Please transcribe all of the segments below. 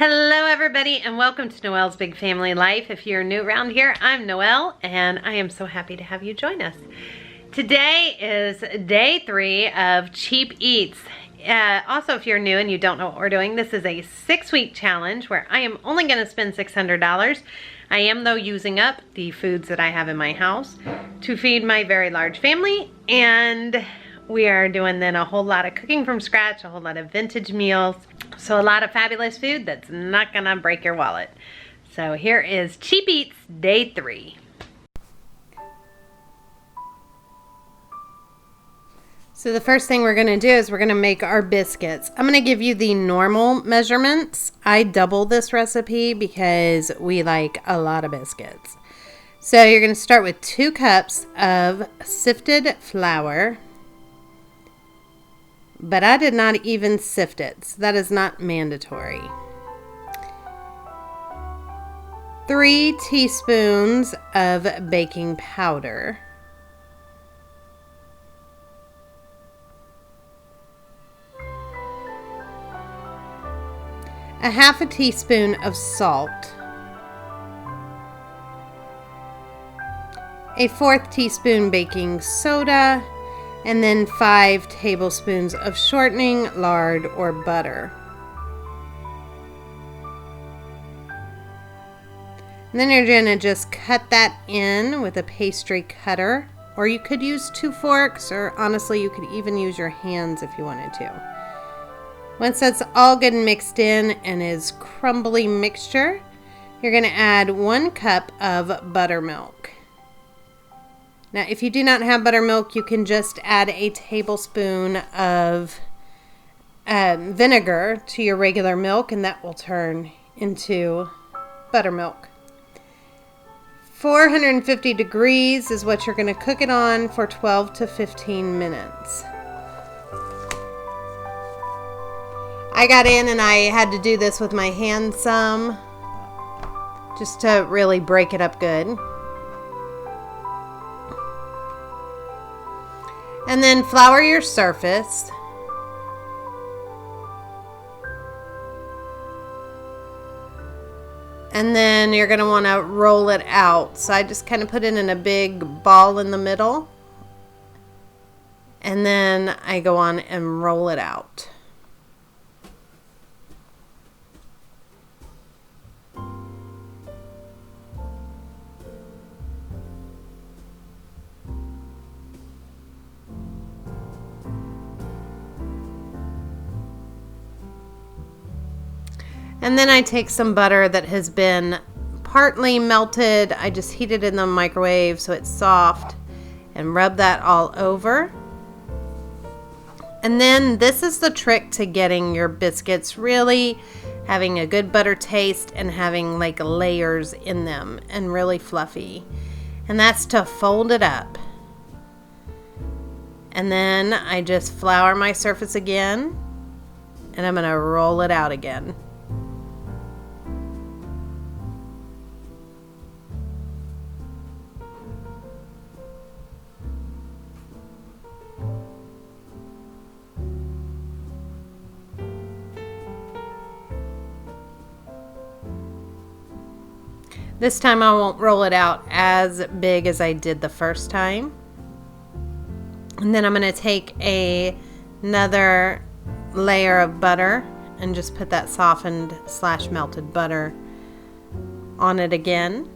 Hello everybody and welcome to Noel's Big Family Life. If you're new around here, I'm Noel and I am so happy to have you join us. Today is day 3 of Cheap Eats. Also, if you're new and you don't know what we're doing, this is a 6-week challenge where I am only going to spend $600. I am though using up the foods that I have in my house to feed my very large family, and we are doing then a whole lot of cooking from scratch, a whole lot of vintage meals. So a lot of fabulous food that's not gonna break your wallet. So here is Cheap Eats Day 3. So the first thing we're gonna do is we're gonna make our biscuits. I'm gonna give you the normal measurements. I double this recipe because we like a lot of biscuits. So you're gonna start with 2 cups of sifted flour. But I did not even sift it, so that is not mandatory. 3 teaspoons of baking powder. A half a teaspoon of salt. A 1/4 teaspoon baking soda. And then 5 tablespoons of shortening, lard, or butter. And then you're going to just cut that in with a pastry cutter, or you could use 2 forks, or honestly you could even use your hands if you wanted to. Once that's all good and mixed in and is crumbly mixture, you're going to add 1 cup of buttermilk. Now, if you do not have buttermilk, you can just add a tablespoon of vinegar to your regular milk, and that will turn into buttermilk. 450 degrees is what you're going to cook it on for 12 to 15 minutes. I got in and I had to do this with my hand some, just to really break it up good. And then flour your surface. And then you're going to want to roll it out. So I just kind of put it in a big ball in the middle. And then I go on and roll it out. And then I take some butter that has been partly melted. I just heat it in the microwave so it's soft and rub that all over. And then this is the trick to getting your biscuits really having a good butter taste and having like layers in them and really fluffy. And that's to fold it up. And then I just flour my surface again, and I'm going to roll it out again. This time I won't roll it out as big as I did the first time. And then I'm going to take another layer of butter and just put that softened / melted butter on it again.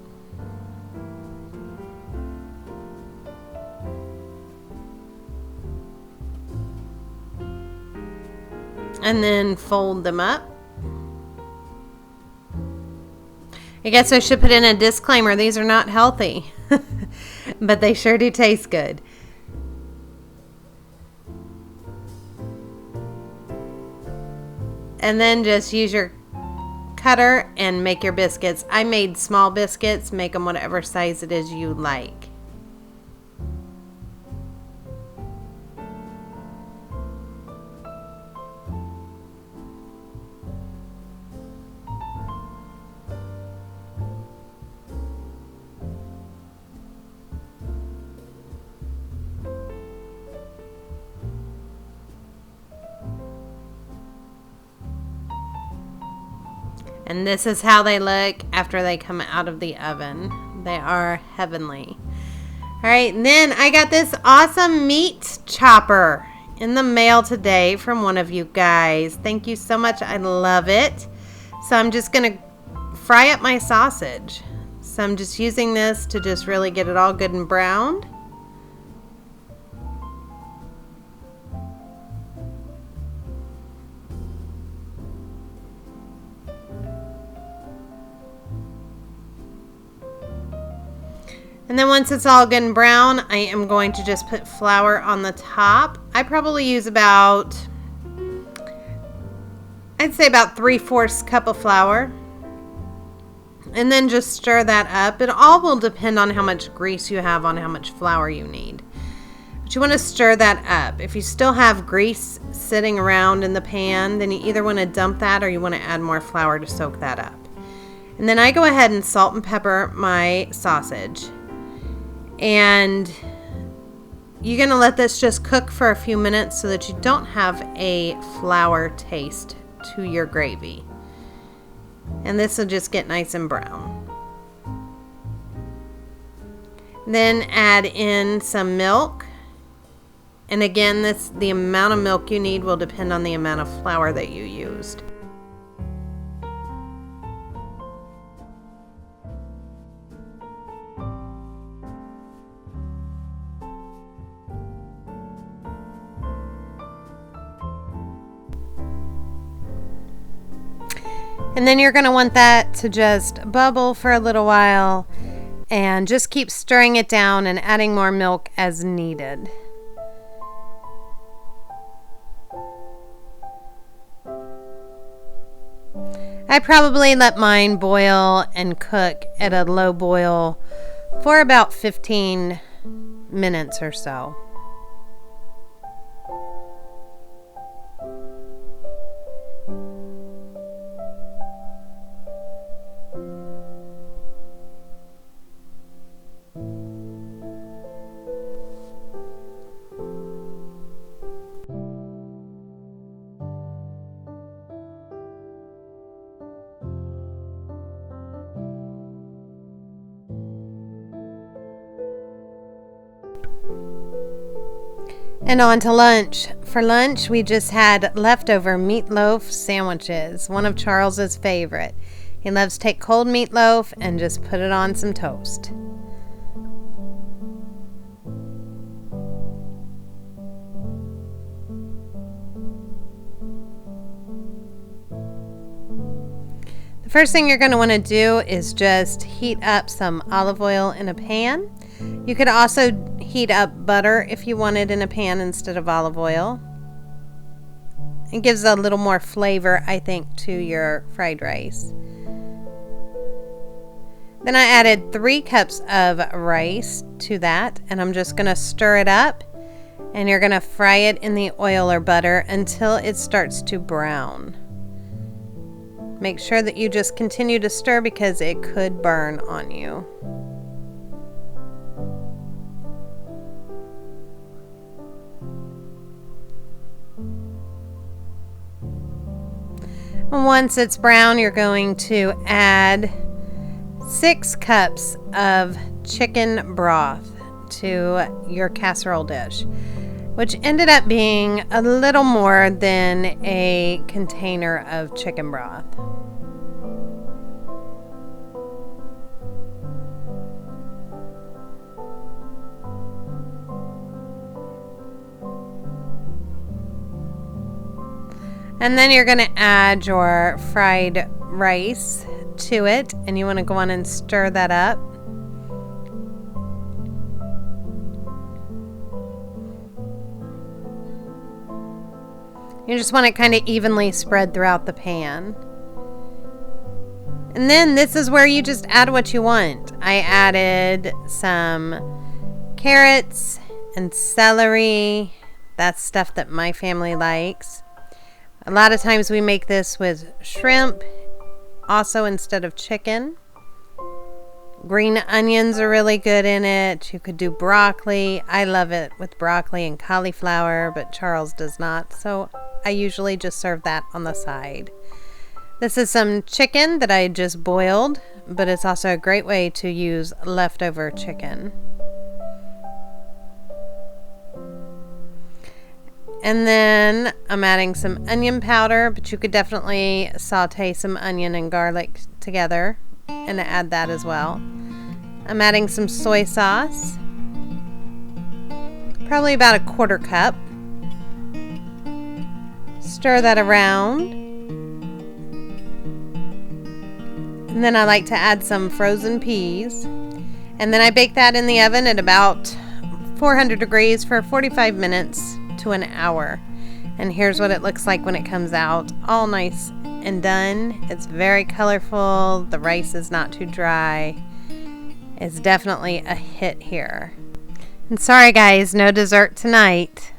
And then fold them up. I guess I should put in a disclaimer. These are not healthy, but they sure do taste good. And then just use your cutter and make your biscuits. I made small biscuits. Make them whatever size it is you like. And this is how they look after they come out of the oven. They are heavenly. All right, and then I got this awesome meat chopper in the mail today from one of you guys. Thank you so much. I love it. So I'm just going to fry up my sausage. So I'm just using this to just really get it all good and browned. And then once it's all good and brown, I am going to just put flour on the top. I probably use about, I'd say about 3/4 cup of flour. And then just stir that up. It all will depend on how much grease you have on how much flour you need. But you want to stir that up. If you still have grease sitting around in the pan, then you either want to dump that or you want to add more flour to soak that up. And then I go ahead and salt and pepper my sausage. And you're going to let this just cook for a few minutes so that you don't have a flour taste to your gravy. And this will just get nice and brown. Then add in some milk. And again, the amount of milk you need will depend on the amount of flour that you used. And then you're going to want that to just bubble for a little while and just keep stirring it down and adding more milk as needed. I probably let mine boil and cook at a low boil for about 15 minutes or so. And on to lunch. For lunch, we just had leftover meatloaf sandwiches, one of Charles's favorite. He loves to take cold meatloaf and just put it on some toast. The first thing you're going to want to do is just heat up some olive oil in a pan. You could also heat up butter if you wanted in a pan instead of olive oil. It gives a little more flavor, I think, to your fried rice. Then I added 3 cups of rice to that, and I'm just going to stir it up, and you're going to fry it in the oil or butter until it starts to brown. Make sure that you just continue to stir because it could burn on you. Once it's brown, you're going to add 6 cups of chicken broth to your casserole dish, which ended up being a little more than a container of chicken broth. And then you're going to add your fried rice to it, and you want to go on and stir that up. You just want it kind of evenly spread throughout the pan. And then this is where you just add what you want. I added some carrots and celery. That's stuff that my family likes. A lot of times we make this with shrimp, also instead of chicken. Green onions are really good in it. You could do broccoli. I love it with broccoli and cauliflower, but Charles does not. So I usually just serve that on the side. This is some chicken that I just boiled, but it's also a great way to use leftover chicken. And then I'm adding some onion powder, but you could definitely saute some onion and garlic together and add that as well. I'm adding some soy sauce, probably about a 1/4 cup. Stir that around. And then I like to add some frozen peas. And then I bake that in the oven at about 400 degrees for 45 minutes to an hour. And here's what it looks like when it comes out, all nice and done. It's very colorful. The rice is not too dry. It's definitely a hit here. And sorry guys, no dessert tonight.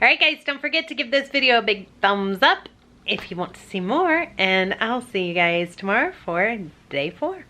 Alright guys, don't forget to give this video a big thumbs up if you want to see more, and I'll see you guys tomorrow for day 4.